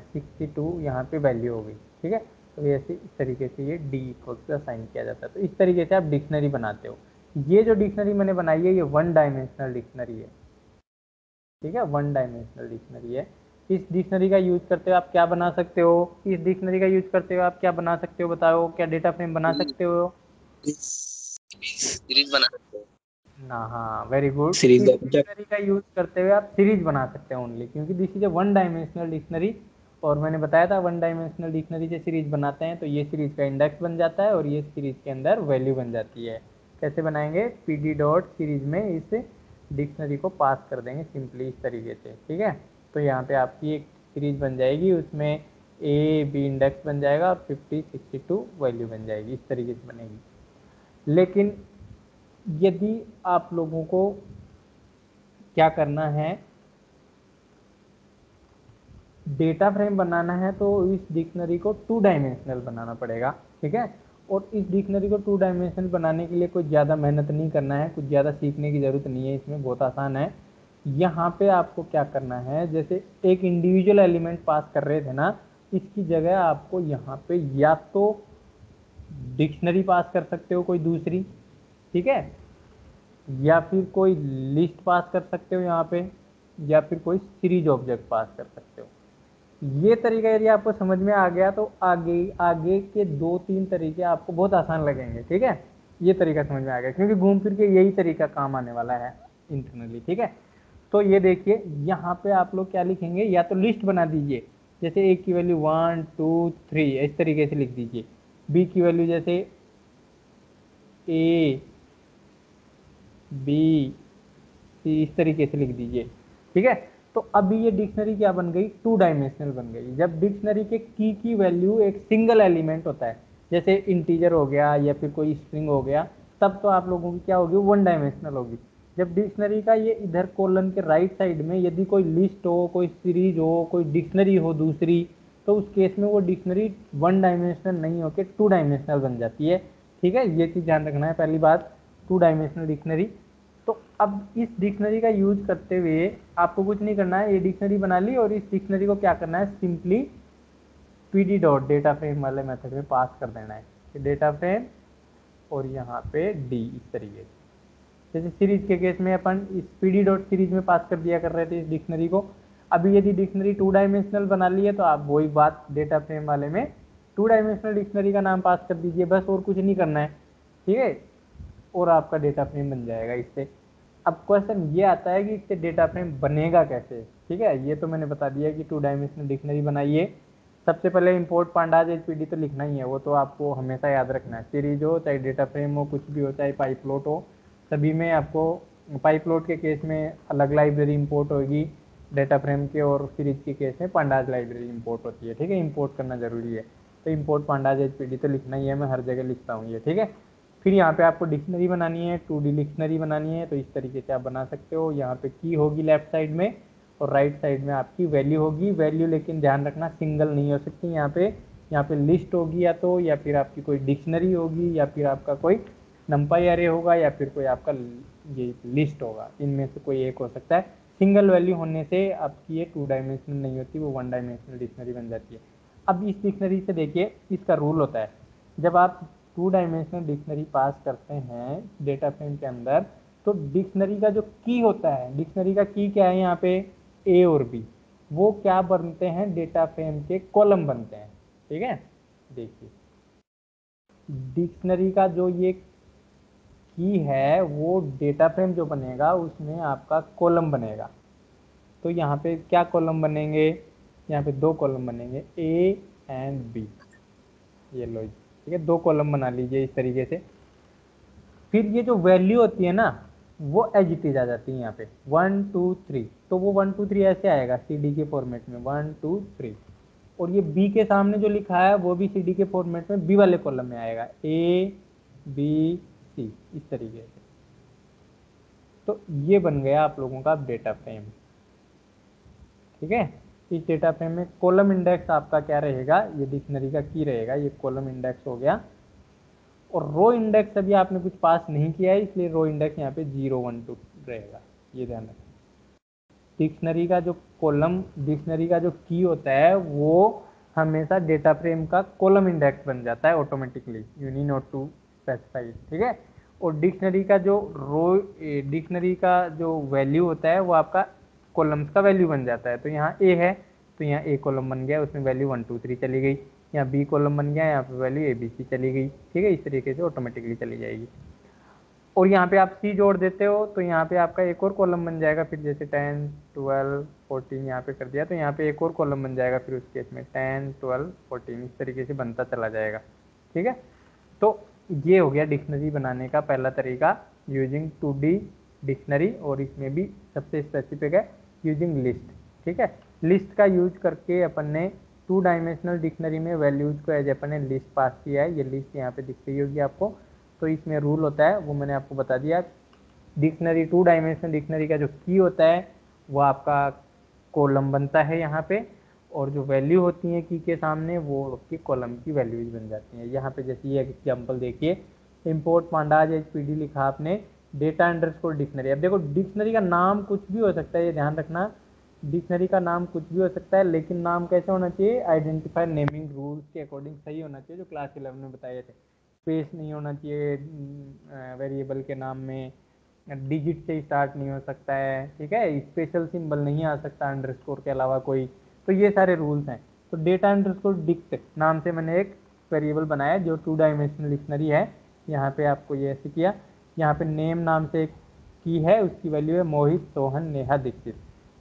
62 यहाँ पे वैल्यू हो गई, ठीक है। तो ऐसे इस तरीके से ये डी इक्वल से असाइन किया जाता है। तो इस तरीके से आप डिक्शनरी बनाते हो। ये जो डिक्शनरी मैंने बनाई है ये 1 डायमेंशनल डिक्शनरी है, ठीक है, 1 डायमेंशनल डिक्शनरी है। इस डिक्शनरी का यूज करते हुए आप क्या बना सकते हो? इस डिक्शनरी का यूज करते हुए आप क्या बना सकते हो बताओ? क्या डेटा फ्रेम बना सकते हो? सीरीज बना सकते हैं। ना, हाँ, वेरी गुड। सीरीज इस ऑब्जेक्ट। डिक्शनरी का यूज करते हुए आप सीरीज बना सकते हैं ओनली, क्योंकि this is a 1 dimensional dictionary. और मैंने बताया था 1 डायमेंशनल डिक्शनरी से सीरीज बनाते हैं तो ये सीरीज का इंडेक्स बन जाता है और ये सीरीज के अंदर वैल्यू बन जाती है। कैसे बनाएंगे? पीडी डॉट सीरीज में इस डिक्शनरी को पास कर देंगे सिंपली इस तरीके से, ठीक है। तो यहाँ पे आपकी एक सीरीज बन जाएगी, उसमें ए बी इंडेक्स बन जाएगा और 50 62 वैल्यू बन जाएगी, इस तरीके से बनेगी। लेकिन यदि आप लोगों को क्या करना है, डेटा फ्रेम बनाना है, तो इस डिक्शनरी को 2 डायमेंशनल बनाना पड़ेगा, ठीक है। और इस डिक्शनरी को 2 डायमेंशनल बनाने के लिए कोई ज़्यादा मेहनत नहीं करना है, कुछ ज़्यादा सीखने की ज़रूरत नहीं है, इसमें बहुत आसान है। यहाँ पे आपको क्या करना है, जैसे एक इंडिविजुअल एलिमेंट पास कर रहे थे ना, इसकी जगह आपको यहाँ पे या तो डिक्शनरी पास कर सकते हो कोई दूसरी, ठीक है, या फिर कोई लिस्ट पास कर सकते हो यहाँ पे, या फिर कोई सीरीज ऑब्जेक्ट पास कर सकते हो। ये तरीका यदि आपको समझ में आ गया तो आगे आगे के 2-3 तरीके आपको बहुत आसान लगेंगे, ठीक है। ये तरीका समझ में आ गया, क्योंकि घूम फिर के यही तरीका काम आने वाला है इंटरनली, ठीक है। तो ये देखिए यहाँ पे आप लोग क्या लिखेंगे, या तो लिस्ट बना दीजिए, जैसे ए की वैल्यू 1 2 3 इस तरीके से लिख दीजिए। बी की वैल्यू जैसे ए बी सी इस तरीके से लिख दीजिए, ठीक है। तो अभी ये डिक्शनरी क्या बन गई? 2 डायमेंशनल बन गई। जब डिक्शनरी के की वैल्यू एक सिंगल एलिमेंट होता है, जैसे इंटीजर हो गया या फिर कोई स्ट्रिंग हो गया, तब तो आप लोगों की क्या होगी? 1 डायमेंशनल होगी। जब डिक्शनरी का ये इधर कॉलन के राइट साइड में यदि कोई लिस्ट हो, कोई सीरीज हो, कोई डिक्शनरी हो दूसरी, तो उस केस में वो डिक्शनरी 1 डायमेंशनल नहीं होकर 2 डायमेंशनल बन जाती है, ठीक है। ये चीज़ ध्यान रखना है, पहली बात 2 डायमेंशनल डिक्शनरी। तो अब इस डिक्शनरी का यूज करते हुए आपको कुछ नहीं करना है, ये डिक्शनरी बना ली और इस डिक्शनरी को क्या करना है, simply PD dot data frame वाले मेथड में पास कर देना है, डेटा फ्रेम और यहाँ पे डी इस तरीके से। जैसे सीरीज के केस में अपन इस पीडी डॉट सीरीज में पास कर दिया कर रहे थे इस डिक्शनरी को। अभी यदि डिक्शनरी 2 डायमेंशनल बना ली है तो आप वही बात डेटा फ्रेम वाले में 2 डायमेंशनल डिक्शनरी का नाम पास कर दीजिए, बस और कुछ नहीं करना है, ठीक है। और आपका डेटा फ्रेम बन जाएगा इससे। अब क्वेश्चन ये आता है कि इससे डेटा फ्रेम बनेगा कैसे। ठीक है, ये तो मैंने बता दिया कि 2 डायमेंशनल डिक्शनरी बनाइए। सबसे पहले इंपोर्ट पांडाज एचपीडी तो लिखना ही है, वो तो आपको हमेशा याद रखना है। सीरीज हो चाहे डेटा फ्रेम हो, कुछ भी हो, चाहे पाइपलोट हो, सभी में आपको पाइपलोट के केस में अलग लाइब्रेरी इंपोर्ट होगी डेटा फ्रेम के, और सीरीज के केस में पांडाज लाइब्रेरी इंपोर्ट होती है। ठीक है, इंपोर्ट करना जरूरी है, तो इंपोर्ट पांडाज एचपीडी तो लिखना ही है, मैं हर जगह लिखता हूँ ये। ठीक है, फिर यहाँ पे आपको डिक्शनरी बनानी है, 2D डिक्शनरी बनानी है, तो इस तरीके से आप बना सकते हो। यहाँ पे की होगी लेफ्ट साइड में और राइट साइड में आपकी वैल्यू होगी। वैल्यू लेकिन ध्यान रखना सिंगल नहीं हो सकती यहाँ पे लिस्ट होगी या फिर आपकी कोई डिक्शनरी होगी, या फिर आपका कोई नंपाई एरे होगा, या फिर कोई आपका ये लिस्ट होगा, इनमें से कोई एक हो सकता है। सिंगल वैल्यू होने से आपकी ये 2 डायमेंशनल नहीं होती, वो 1 डायमेंशनल डिक्शनरी बन जाती है। अब इस डिक्शनरी से देखिए, इसका रूल होता है, जब आप 2 डायमेंशनल डिक्शनरी पास करते हैं डेटा फ्रेम के अंदर, तो डिक्शनरी का जो की होता है, डिक्शनरी का की क्या है यहाँ पे, ए और बी, वो क्या बनते हैं, डेटा फ्रेम के कॉलम बनते हैं। ठीक है, देखिए डिक्शनरी का जो ये की है, वो डेटा फ्रेम जो बनेगा उसमें आपका कॉलम बनेगा। तो यहाँ पे क्या कॉलम बनेंगे, यहाँ पे 2 कॉलम बनेंगे, ए एंड बी, ये लो। ठीक है, 2 कॉलम बना लीजिए इस तरीके से। फिर ये जो वैल्यू होती है ना, वो एज इट इज आ जाती है यहाँ पे 1 2 3, तो वो 1 2 3 ऐसे आएगा CD के फॉर्मेट में 1 2 3, और ये बी के सामने जो लिखा है वो भी CD के फॉर्मेट में बी वाले कॉलम में आएगा ABC, इस तरीके से। तो ये बन गया आप लोगों का डेटा फ्रेम। ठीक है, इस डेटा फ्रेम में कॉलम इंडेक्स आपका क्या रहेगा, ये डिक्शनरी का की रहेगा, ये कॉलम इंडेक्स हो गया। और रो इंडेक्स अभी आपने कुछ पास नहीं किया है, इसलिए रो इंडेक्स यहाँ पे 0 1 2 रहेगा, ये ध्यान रखें। डिक्शनरी का जो कॉलम, डिक्शनरी का जो की होता है, वो हमेशा डेटा फ्रेम का कॉलम इंडेक्स बन जाता है automatically, you need not to specify. ठीक है, और डिक्शनरी का जो डिक्शनरी का जो वैल्यू होता है, वो आपका कॉलम्स का वैल्यू बन जाता है। तो यहाँ ए है, तो यहाँ ए कॉलम बन गया, उसमें वैल्यू 1 2 3 चली गई। यहाँ बी कॉलम बन गया, यहाँ पे वैल्यू ABC चली गई। ठीक है, इस तरीके से ऑटोमेटिकली चली जाएगी। और यहाँ पे आप सी जोड़ देते हो, तो यहाँ पे आपका एक और कॉलम बन जाएगा। फिर जैसे 10 12 14 यहाँ पे कर दिया, तो यहाँ पे एक और कॉलम बन जाएगा, फिर उस केस में 10 12 14 इस तरीके से बनता चला जाएगा। ठीक है, तो ये हो गया डिक्शनरी बनाने का पहला तरीका, यूजिंग 2D डिक्शनरी, और इसमें भी सबसे स्पेसिफिक है यूजिंग लिस्ट। ठीक है, लिस्ट का यूज करके अपन ने 2 डायमेंशनल डिक्शनरी में वैल्यूज को एज अपन ने लिस्ट पास किया है। ये लिस्ट यहाँ पे दिख रही होगी आपको। तो इसमें रूल होता है, वो मैंने आपको बता दिया। डिक्शनरी 2 डायमेंशनल डिक्शनरी का जो की होता है, वो आपका कॉलम बनता है यहाँ पे, और जो वैल्यू होती है की के सामने, वो आपकी कॉलम की वैल्यूज बन जाती हैं। यहाँ पे जैसे ये एग्जाम्पल देखिए, इंपोर्ट पांडाज एचपीडी लिखा आपने, डेटा अंडरस्कोर डिक्शनरी। अब देखो डिक्शनरी का नाम कुछ भी हो सकता है, ये ध्यान रखना, डिक्शनरी का नाम कुछ भी हो सकता है, लेकिन नाम कैसे होना चाहिए, आइडेंटिफाई नेमिंग रूल्स के अकॉर्डिंग सही होना चाहिए, जो क्लास 11 में बताए थे। स्पेस नहीं होना चाहिए वेरिएबल के नाम में, डिजिट से स्टार्ट नहीं हो सकता है। ठीक है, स्पेशल सिंबल नहीं आ सकता अंडरस्कोर के अलावा कोई। तो ये सारे रूल्स हैं। तो डेटा अंडरस्कोर डिक्ट नाम से मैंने एक वेरिएबल बनाया जो 2 डायमेंशनल डिक्शनरी है। यहाँ पे आपको ये ऐसे किया, यहाँ पे नेम नाम से एक की है, उसकी वैल्यू है मोहित सोहन नेहा दीक्षित।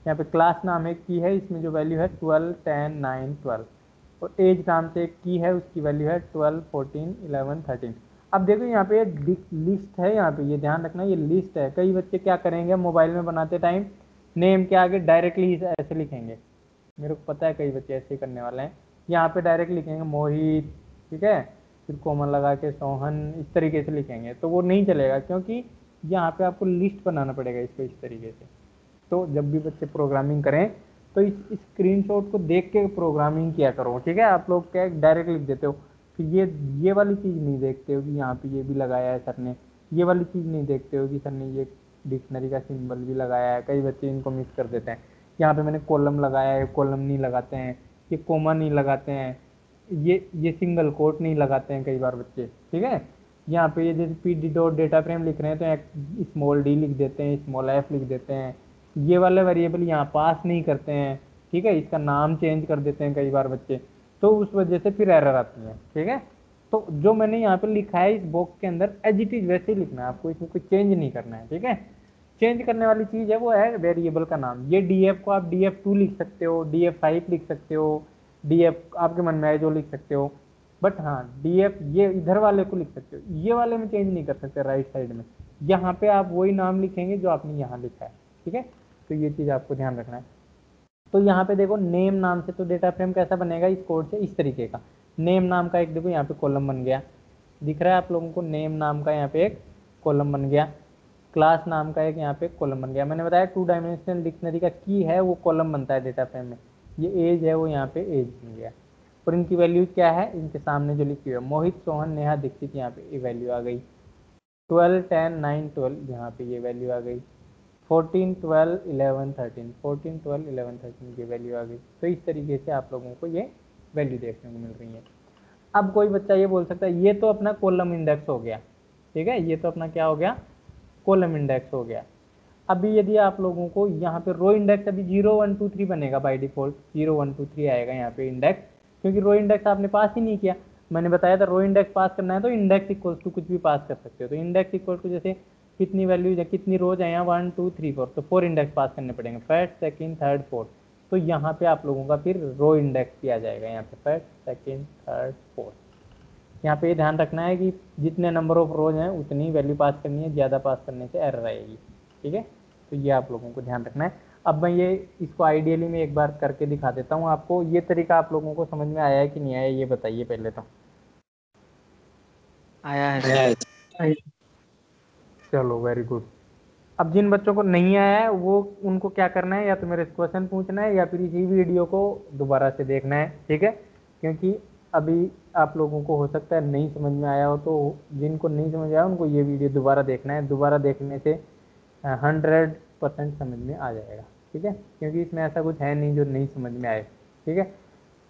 यहाँ पे क्लास नाम एक की है, इसमें जो वैल्यू है 12 10 9 12, और एज नाम से एक की है, उसकी वैल्यू है 12 14 11 13। अब देखो यहाँ पे लिस्ट है, यहाँ पे ये ध्यान रखना ये लिस्ट है। कई बच्चे क्या करेंगे मोबाइल में बनाते टाइम नेम के आगे डायरेक्टली ऐसे लिखेंगे, मेरे को पता है कई बच्चे ऐसे ही करने वाले हैं। यहाँ पे डायरेक्ट लिखेंगे मोहित, ठीक है, फिर कोमल लगा के सोहन, इस तरीके से लिखेंगे, तो वो नहीं चलेगा, क्योंकि यहाँ पे आपको लिस्ट बनाना पड़ेगा इसको इस तरीके से। तो जब भी बच्चे प्रोग्रामिंग करें तो इस स्क्रीनशॉट को देख के प्रोग्रामिंग किया करो। ठीक है, आप लोग क्या डायरेक्ट लिख देते हो, फिर ये वाली चीज़ नहीं देखते हो कि यहाँ पे ये भी लगाया है सर ने, ये वाली चीज़ नहीं देखते हो कि सर ने ये डिक्शनरी का सिंबल भी लगाया है। कई बच्चे इनको मिस कर देते हैं। यहाँ पे मैंने कॉलम लगाया है, कॉलम नहीं लगाते हैं, ये कोमा नहीं लगाते हैं, ये सिंगल कोट नहीं लगाते हैं कई बार बच्चे। ठीक है, यहाँ पे ये जैसे PD डॉट डेटा फ्रेम लिख रहे हैं तो स्मॉल d लिख देते हैं, स्मॉल f लिख देते हैं, ये वाले वेरिएबल यहाँ पास नहीं करते हैं। ठीक है, इसका नाम चेंज कर देते हैं कई बार बच्चे, तो उस वजह से फिर एरर आती है। ठीक है, तो जो मैंने यहाँ पे लिखा है इस बॉक्स के अंदर एज इट इज वैसे ही लिखना है आपको, इसमें कोई चेंज नहीं करना है, ठीक है। चेंज करने वाली चीज है वो है वेरिएबल का नाम। ये डीएफ को आप df2 लिख सकते हो, df5 लिख सकते हो, df आपके मन में आए जो लिख सकते हो, बट हाँ df ये इधर वाले को लिख सकते हो, ये वाले में चेंज नहीं कर सकते राइट साइड में। यहाँ पे आप वही नाम लिखेंगे जो आपने यहाँ लिखा है, ठीक है। तो ये चीज आपको ध्यान रखना है। तो यहाँ पे देखो नेम नाम से तो डेटा फ्रेम कैसा बनेगा इस कोड से, इस तरीके का। नेम नाम का एक देखो यहाँ पे कॉलम बन गया, दिख रहा है आप लोगों को, नेम नाम का यहाँ पे एक कॉलम बन गया। क्लास नाम का एक यहाँ पे कॉलम बन गया। मैंने बताया 2 डायमेंशनल डिक्शनरी का की है वो कॉलम बनता है डेटा फ्रेम में। ये एज है वो यहाँ पे एज बन गया। और इनकी वैल्यूज क्या है, इनके सामने जो लिखी हुई है मोहित सोहन नेहा दीक्षित, यहाँ पे ये वैल्यू आ गई। 12 10 9 12 यहाँ पे ये वैल्यू आ गई। 14 12 11 13 14 12 11 13 ये वैल्यू आ गई। तो इस तरीके से आप लोगों को ये वैल्यू देखने को मिल रही है। अब कोई बच्चा ये बोल सकता है ये तो अपना कॉलम इंडेक्स हो गया, ठीक है, ये तो अपना क्या हो गया, कॉलम इंडेक्स हो गया। अभी यदि आप लोगों को यहाँ पे रो इंडेक्स अभी 0 1 2 3 बनेगा बाय डिफॉल्ट, 0 1 2 3 आएगा यहाँ पे इंडेक्स, क्योंकि रो इंडेक्स आपने पास ही नहीं किया। मैंने बताया था रो इंडेक्स पास करना है तो इंडेक्स इक्वल टू कुछ भी पास कर सकते हो। तो इंडेक्स इक्वल टू जैसे कितनी वैल्यूज है, कितनी रोज है यहाँ 1 2 3 4, तो 4 इंडेक्स पास करने पड़ेंगे, फर्स्ट सेकंड थर्ड फोर्थ। तो यहाँ पे आप लोगों का फिर रो इंडेक्स भी आ जाएगा, यहाँ पे फर्स्ट सेकंड थर्ड फोर्थ। यहाँ पे ये ध्यान रखना है कि जितने नंबर ऑफ रोज हैं उतनी वैल्यू पास करनी है, ज़्यादा पास करने से एरर आएगी, ठीक है। तो ये आप लोगों को ध्यान रखना है। अब मैं ये इसको आइडियली में एक बार करके दिखा देता हूँ आपको। ये तरीका आप लोगों को समझ में आया है कि नहीं आया, ये बताइए पहले तो। आया है सर। चलो वेरी गुड। अब जिन बच्चों को नहीं आया है वो उनको क्या करना है, या तो मेरे से क्वेश्चन पूछना है या फिर इसी वीडियो को दोबारा से देखना है, ठीक है। क्योंकि अभी आप लोगों को हो सकता है नहीं समझ में आया हो, तो जिनको नहीं समझ आया उनको ये वीडियो दोबारा देखना है। दोबारा देखने से 100% समझ में आ जाएगा, ठीक है, क्योंकि इसमें ऐसा कुछ है नहीं जो नहीं समझ में आए, ठीक है।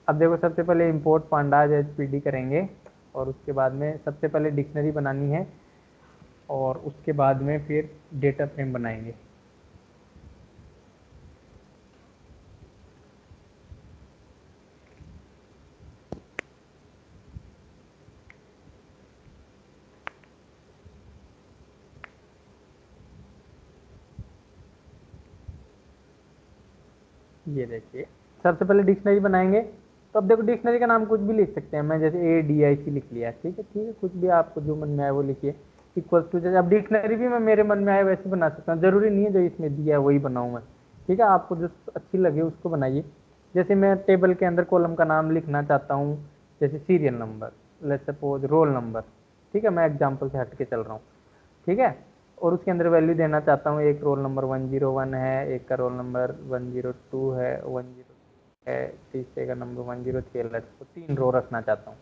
अब देखो सबसे पहले इंपोर्ट पांडाज एचपीडी करेंगे, और उसके बाद में सबसे पहले डिक्शनरी बनानी है, और उसके बाद में फिर डेटा फ्रेम बनाएंगे। ये देखिए सबसे पहले डिक्शनरी बनाएंगे। तो अब देखो डिक्शनरी का नाम कुछ भी लिख सकते हैं, मैं जैसे ADIC लिख लिया, ठीक है, ठीक है, कुछ भी आपको जो मन में आए वो लिखिए। इक्वल्स टू, जैसे अब डिक्शनरी भी मैं मेरे मन में आए वैसे बना सकता हूँ, जरूरी नहीं है जो इसमें दिया है वही बनाऊँ मैं, ठीक है। आपको जो अच्छी लगे उसको बनाइए। जैसे मैं टेबल के अंदर कॉलम का नाम लिखना चाहता हूँ, जैसे serial number, let's suppose roll number, ठीक है, मैं एग्जाम्पल से हट के चल रहा हूँ, ठीक है। और उसके अंदर वैल्यू देना चाहता हूँ, एक रोल नंबर 101 है, एक का रोल नंबर 102 है, 10 है, तीसरे का नंबर 103 है, तो 3 रो रखना चाहता हूँ,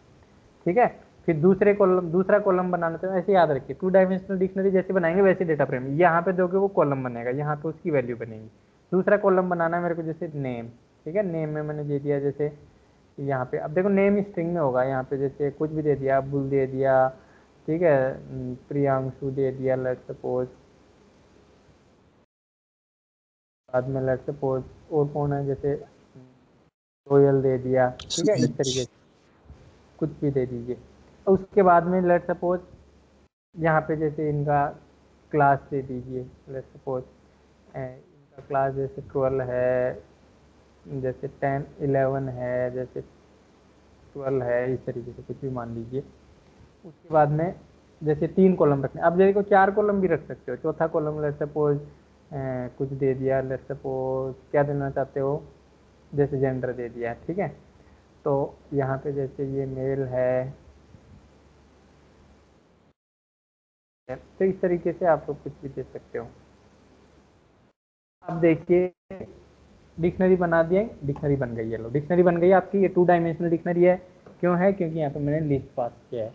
ठीक है। फिर दूसरा कॉलम बनाना चाहता हूँ, ऐसे याद रखिए 2 डायमेंशनल डिक्शनरी जैसे बनाएंगे वैसे डेटा फ्रेम, यहाँ पे दोगे वो कॉलम बनेगा, यहाँ पे उसकी वैल्यू बनेगी। दूसरा कॉलम बनाना है मेरे को, जैसे नेम, ठीक है, नेम में मैंने दे दिया जैसे यहाँ पे, अब देखो नेम स्ट्रिंग में होगा, यहाँ पे जैसे कुछ भी दे दिया, अब्दुल दे दिया, ठीक है, प्रियांशु दे दिया, लेट्स सपोज, बाद में लेट्स सपोज और कौन है, जैसे रोयल दे दिया, ठीक है, इस तरीके से कुछ भी दे दीजिए। उसके बाद में लेट्स सपोज यहाँ पे जैसे इनका क्लास दे दीजिए, लेट्स सपोज इनका क्लास जैसे 12 है, जैसे 10 11 है, जैसे 12 है, इस तरीके से कुछ भी मान लीजिए। उसके बाद में जैसे 3 कॉलम रखने, अब जैसे को 4 कॉलम भी रख सकते हो। चौथा कॉलम लेट्स सपोज कुछ दे दिया, लेट्स सपोज क्या देना चाहते हो, जैसे जेंडर दे दिया, ठीक है। तो यहाँ पे जैसे ये मेल है, तो इस तरीके से आप लोग कुछ भी दे सकते हो। अब देखिए डिक्शनरी बना दिया, डिक्शनरी बन गई है, लो डिक्शनरी बन गई आपकी। ये 2 डायमेंशनल डिक्शनरी है, क्यों है, क्योंकि यहाँ पे मैंने लिस्ट पास किया है।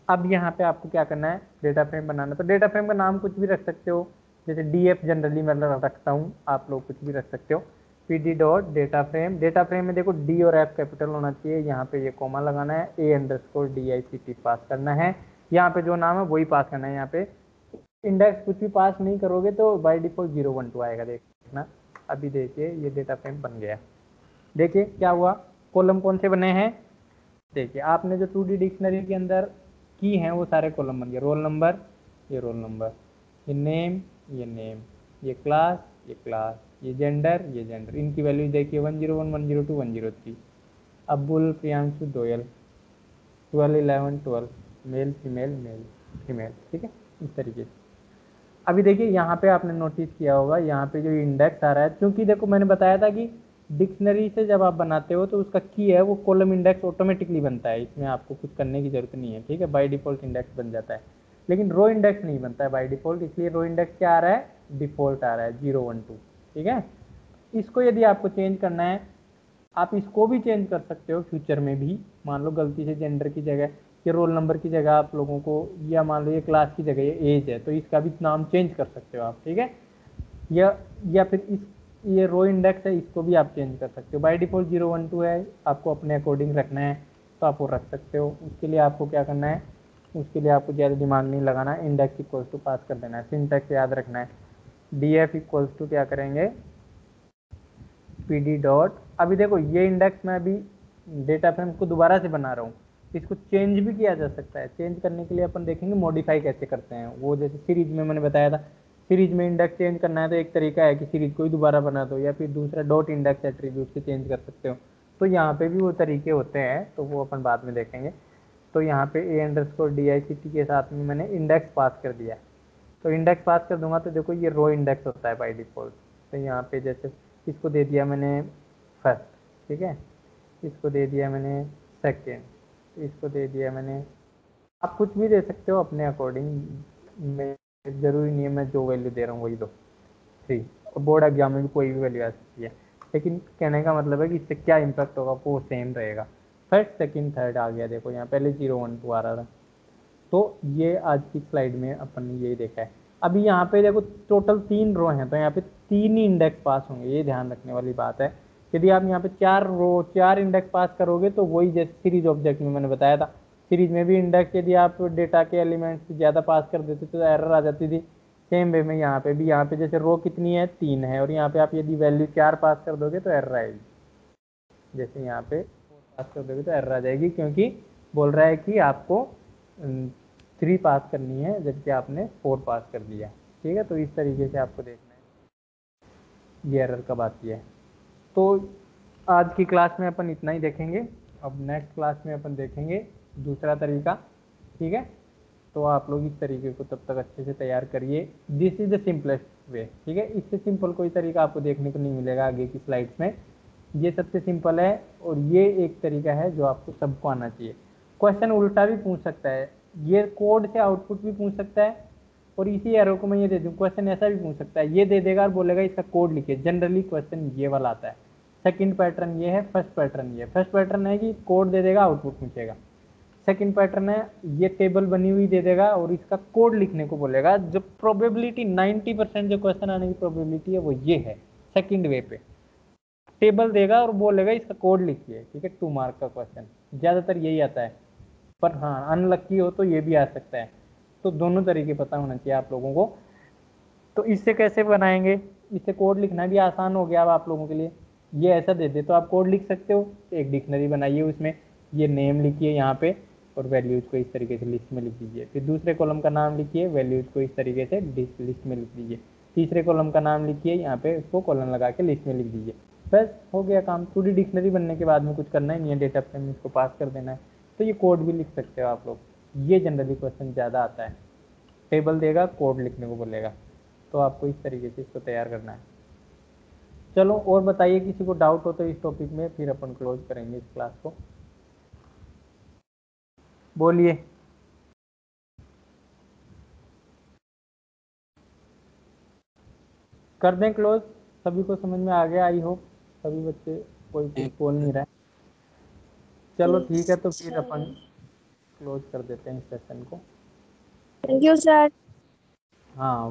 अब यहाँ पे आपको क्या करना है, डेटा फ्रेम बनाना। तो डेटा फ्रेम का नाम कुछ भी रख सकते हो, जैसे DF जनरली मैं रखता हूँ, आप लोग कुछ भी रख सकते हो। PD dot data frame, data frame में देखो D और F कैपिटल होना चाहिए, यहाँ पे ये कॉमा लगाना है, A_DICT पास करना है, यहाँ पे जो नाम है वही पास करना है। यहाँ पे इंडेक्स कुछ भी पास नहीं करोगे तो बाय डिफॉल्ट 0 1 2 आएगा, देखना। अभी देखिए ये डेटा फ्रेम बन गया, देखिए क्या हुआ, कॉलम कौन से बने हैं, देखिए आपने जो 2D डिक्शनरी के अंदर की हैं वो सारे कॉलम बन गए, रोल नंबर, ये रोल नंबर, ये नेम, ये क्लास, ये जेंडर, ये जेंडर, इनकी वैल्यू देखिए 101, 102, 103। Abbul, Priyanshu, Doyel, 12, 11, 12, male female, male female, ठीक है, इस तरीके से। अभी देखिए यहाँ पे आपने नोटिस किया होगा, यहाँ पे जो इंडेक्स आ रहा है, क्योंकि देखो मैंने बताया था कि डिक्शनरी से जब आप बनाते हो तो उसका की है वो कॉलम इंडेक्स ऑटोमेटिकली बनता है, इसमें आपको कुछ करने की जरूरत नहीं है, ठीक है, बाय डिफॉल्ट इंडेक्स बन जाता है। लेकिन रो इंडेक्स नहीं बनता है बाय डिफॉल्ट, इसलिए रो इंडेक्स क्या आ रहा है, डिफॉल्ट आ रहा है 0, 1, 2, ठीक है। इसको यदि आपको चेंज करना है, आप इसको भी चेंज कर सकते हो फ्यूचर में भी। मान लो गलती से जेंडर की जगह ये रोल नंबर की जगह आप लोगों को, या मान लो ये क्लास की जगह ये एज है, तो इसका भी नाम चेंज कर सकते हो आप, ठीक है। या फिर इस ये रो इंडेक्स है, इसको भी आप चेंज कर सकते हो। बाय डिफॉल्ट 0, 1, 2 है, आपको अपने अकॉर्डिंग रखना है तो आप वो रख सकते हो। उसके लिए आपको क्या करना है, उसके लिए आपको ज़्यादा दिमाग नहीं लगाना, इंडेक्स इक्वल्स टू पास कर देना है, सिंटैक्स याद रखना है, डी एफ इक्वल्स टू क्या करेंगे, पी डी डॉट। अभी देखो ये इंडेक्स में अभी डेटा फ्रेम को दोबारा से बना रहा हूँ, इसको चेंज भी किया जा सकता है। चेंज करने के लिए अपन देखेंगे मॉडिफाई कैसे करते हैं, वो जैसे सीरीज में मैंने बताया था, सीरीज में इंडेक्स चेंज करना है तो एक तरीका है कि सीरीज को ही दोबारा बना दो, या फिर दूसरा डॉट इंडेक्स एट्रीब्यूट से चेंज कर सकते हो। तो यहाँ पे भी वो तरीके होते हैं, तो वो अपन बाद में देखेंगे। तो यहाँ पे a underscore D I C T के साथ में मैंने इंडेक्स पास कर दिया, तो इंडेक्स पास कर दूंगा तो देखो ये रो इंडेक्स होता है बाय डिफॉल्ट। तो यहाँ पे जैसे इसको दे दिया मैंने फर्स्ट, ठीक है, इसको दे दिया मैंने सेकेंड, इसको दे दिया मैंने, आप कुछ भी दे सकते हो अपने अकॉर्डिंग, मैं जरूरी नहीं है मैं जो वैल्यू दे रहा हूँ वही दो, 3, और बोर्ड एग्जाम में भी कोई भी वैल्यू आ सकती है। लेकिन कहने का मतलब है कि इससे क्या इम्पैक्ट होगा वो सेम रहेगा। फर्स्ट सेकंड थर्ड आ गया, देखो यहाँ पहले 0, 1, 2 आ रहा था। तो ये आज की स्लाइड में अपन ने यही देखा है। अभी यहाँ पे देखो टोटल 3 रो हैं, तो यहाँ पे 3 ही इंडेक्स पास होंगे, ये ध्यान रखने वाली बात है। यदि आप यहाँ पे 4 रो 4 इंडेक्स पास करोगे तो वही जैसे सीरीज ऑब्जेक्ट में मैंने बताया था, सीरीज में भी इंडेक्स यदि आप डेटा के एलिमेंट्स ज़्यादा पास कर देते तो एरर आ जाती थी। सेम वे में यहाँ पे भी, यहाँ पे जैसे रो कितनी है, 3 है, और यहाँ पे आप यदि वैल्यू 4 पास कर दोगे तो एरर आएगी। जैसे यहाँ पे 4 पास कर दोगे तो एरर आ जाएगी, क्योंकि बोल रहा है कि आपको 3 पास करनी है जबकि आपने 4 पास कर दिया, ठीक है। तो इस तरीके से आपको देखना है ये एरर कब आती है। तो आज की क्लास में अपन इतना ही देखेंगे, अब नेक्स्ट क्लास में अपन देखेंगे दूसरा तरीका, ठीक है। तो आप लोग इस तरीके को तब तक अच्छे से तैयार करिए, दिस इज द सिंपलेस्ट वे, ठीक है। इससे सिंपल कोई तरीका आपको देखने को नहीं मिलेगा आगे की स्लाइड्स में, ये सबसे सिंपल है, और ये एक तरीका है जो आपको सबको आना चाहिए। क्वेश्चन उल्टा भी पूछ सकता है, ये कोड से आउटपुट भी पूछ सकता है, और इसी एरो को मैं ये दे दूँ, क्वेश्चन ऐसा भी पूछ सकता है, ये दे देगा और बोलेगा इसका कोड लिखिए, जनरली क्वेश्चन ये वाला आता है। सेकंड पैटर्न ये है, फर्स्ट पैटर्न ये है। फर्स्ट पैटर्न है कि कोड दे देगा आउटपुट पूछेगा, सेकंड पैटर्न है ये टेबल बनी हुई दे देगा और इसका कोड लिखने को बोलेगा। जो प्रोबेबिलिटी 90% जो क्वेश्चन आने की प्रोबेबिलिटी है वो ये है, सेकंड वे पे टेबल देगा और बोलेगा इसका कोड लिखिए, ठीक है, 2 मार्क का क्वेश्चन ज़्यादातर यही आता है। पर हाँ अनलक्की हो तो ये भी आ सकता है, तो दोनों तरीके पता होना चाहिए आप लोगों को। तो इससे कैसे बनाएंगे, इससे कोड लिखना भी आसान हो गया अब आप लोगों के लिए। ये ऐसा दे दे तो आप कोड लिख सकते हो, एक डिक्शनरी बनाइए, उसमें ये नेम लिखिए यहाँ पे, और वैल्यूज को इस तरीके से लिस्ट में लिख दीजिए। फिर दूसरे कॉलम का नाम लिखिए, वैल्यूज को इस तरीके से लिस्ट में लिख दीजिए। तीसरे कॉलम का नाम लिखिए, यहाँ पे उसको कॉलम लगा के लिस्ट में लिख दीजिए। बस हो गया काम। 2D डिक्शनरी बनने के बाद में कुछ करना ही नहीं है, डेटा फ्रेम इसको पास कर देना है। तो ये कोड भी लिख सकते हो आप लोग, ये जनरली क्वेश्चन ज़्यादा आता है, टेबल देगा कोड लिखने को बोलेगा, तो आपको इस तरीके से इसको तैयार करना है। चलो और बताइए, किसी को डाउट हो तो इस टॉपिक में, फिर अपन क्लोज करेंगे इस क्लास को, बोलिए। कर दें क्लोज, सभी को समझ में आ गया आई होप, सभी बच्चे कोई कुछ बोल नहीं रहा है। चलो ठीक है, तो फिर अपन क्लोज कर देते हैं इस सेशन को। Thank you sir. हाँ